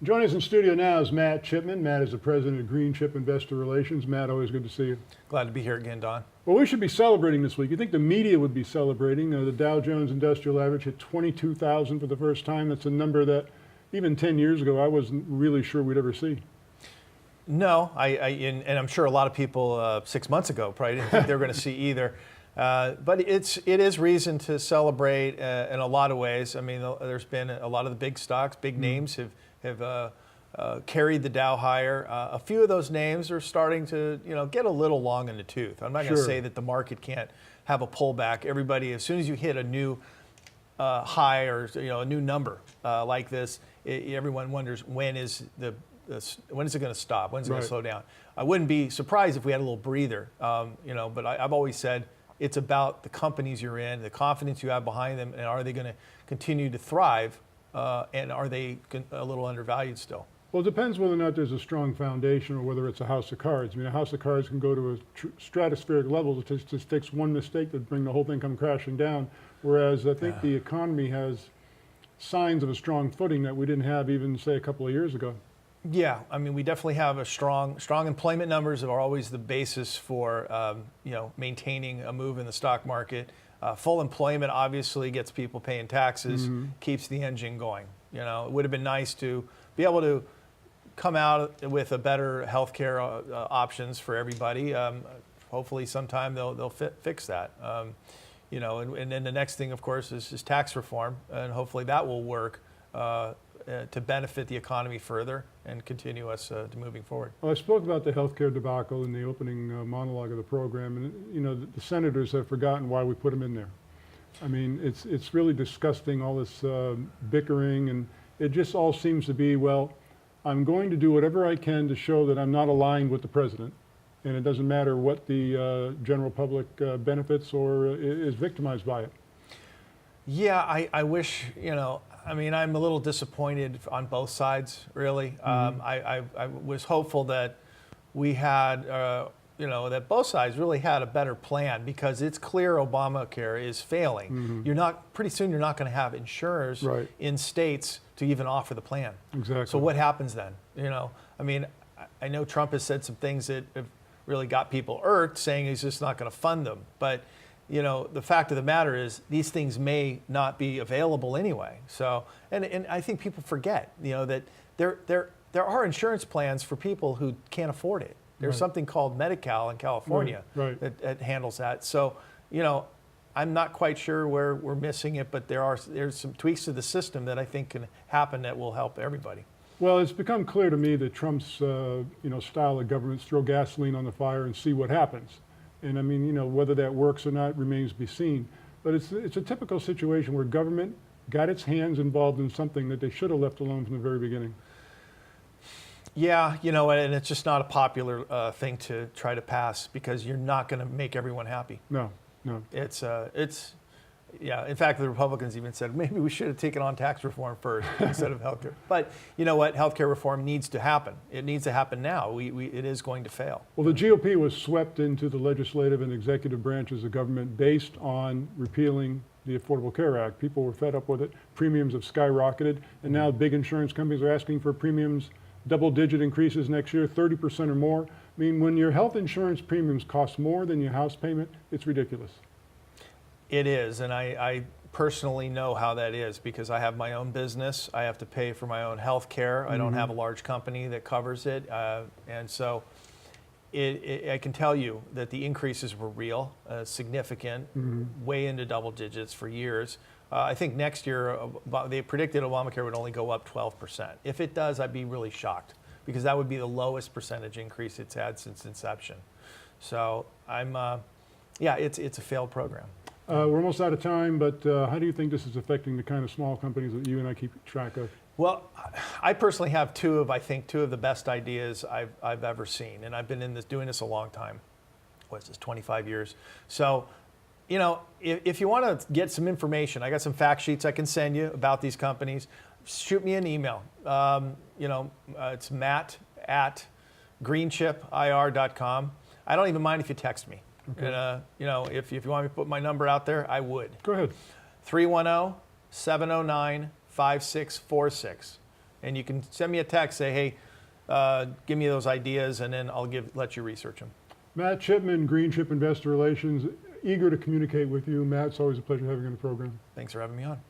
Joining us in studio now is Matt Chipman. Matt is the president of Green Chip Investor Relations. Matt, always good to see you. Glad to be here again, Don. Well, we should be celebrating this week. You think the media would be celebrating. The Dow Jones Industrial Average hit 22,000 for the first time. That's a number that even 10 years ago I wasn't really sure we'd ever see. No, and I'm sure a lot of people 6 months ago probably didn't think they were going to see either. But it is reason to celebrate in a lot of ways. I mean, there's been a lot of the big stocks, big names have carried the Dow higher. A few of those names are starting to get a little long in the tooth. I'm not going to say that the market can't have a pullback. Everybody, as soon as you hit a new high or a new number like this, everyone wonders when is it going to stop? When's it going to slow down? I wouldn't be surprised if we had a little breather, but I've always said it's about the companies you're in, the confidence you have behind them, and are they going to continue to thrive, and are they a little undervalued still? Well, it depends whether or not there's a strong foundation or whether it's a house of cards. I mean, a house of cards can go to a stratospheric level. It just takes one mistake to bring the whole thing come crashing down, whereas I think the economy has signs of a strong footing that we didn't have even, say, a couple of years ago. Yeah, I mean, we definitely have a strong employment numbers are always the basis for maintaining a move in the stock market. Full employment obviously gets people paying taxes, keeps the engine going. It would have been nice to be able to come out with a better healthcare options for everybody. Hopefully, sometime they'll fix that. And then the next thing, of course, is tax reform, and hopefully that will work to benefit the economy further and continue us to moving forward. Well, I spoke about the healthcare debacle in the opening monologue of the program, and the senators have forgotten why we put them in there. I mean, it's really disgusting, all this bickering, and it just all seems to be, well, I'm going to do whatever I can to show that I'm not aligned with the president, and it doesn't matter what the general public benefits or is victimized by it. Yeah, I wish, I mean, I'm a little disappointed on both sides, really. I was hopeful that we had, that both sides really had a better plan, because it's clear Obamacare is failing. Pretty soon you're not going to have insurers in states to even offer the plan. Exactly. So what happens then? I mean, I know Trump has said some things that have really got people irked, saying he's just not going to fund them. But the fact of the matter is these things may not be available anyway. So, and I think people forget, that there are insurance plans for people who can't afford it. There's something called Medi-Cal in California that handles that. So, I'm not quite sure where we're missing it, but there's some tweaks to the system that I think can happen that will help everybody. Well, it's become clear to me that Trump's style of government is throw gasoline on the fire and see what happens. And I mean, whether that works or not remains to be seen. But it's a typical situation where government got its hands involved in something that they should have left alone from the very beginning. Yeah, and it's just not a popular thing to try to pass, because you're not going to make everyone happy. No. Yeah. In fact, the Republicans even said maybe we should have taken on tax reform first instead of healthcare. But you know what? Healthcare reform needs to happen. It needs to happen now. It is going to fail. Well, the GOP was swept into the legislative and executive branches of government based on repealing the Affordable Care Act. People were fed up with it. Premiums have skyrocketed, and now big insurance companies are asking for premiums, double-digit increases next year, 30% or more. I mean, when your health insurance premiums cost more than your house payment, it's ridiculous. It is, and I personally know how that is, because I have my own business. I have to pay for my own health care. I don't have a large company that covers it, and so I can tell you that the increases were real, significant, way into double digits for years. I think next year they predicted Obamacare would only go up 12%. If it does, I'd be really shocked, because that would be the lowest percentage increase it's had since inception. So it's a failed program. We're almost out of time, but how do you think this is affecting the kind of small companies that you and I keep track of? Well, I personally have two of the best ideas I've ever seen, and I've been doing this a long time. What is this, 25 years? So, if you want to get some information, I got some fact sheets I can send you about these companies. Shoot me an email. It's matt@greenchipir.com. I don't even mind if you text me. Okay. And, if you want me to put my number out there, I would. Go ahead. 310-709-5646. And you can send me a text, say, hey, give me those ideas, and then I'll let you research them. Matt Chipman, Green Chip Investor Relations, eager to communicate with you. Matt, it's always a pleasure having you on the program. Thanks for having me on.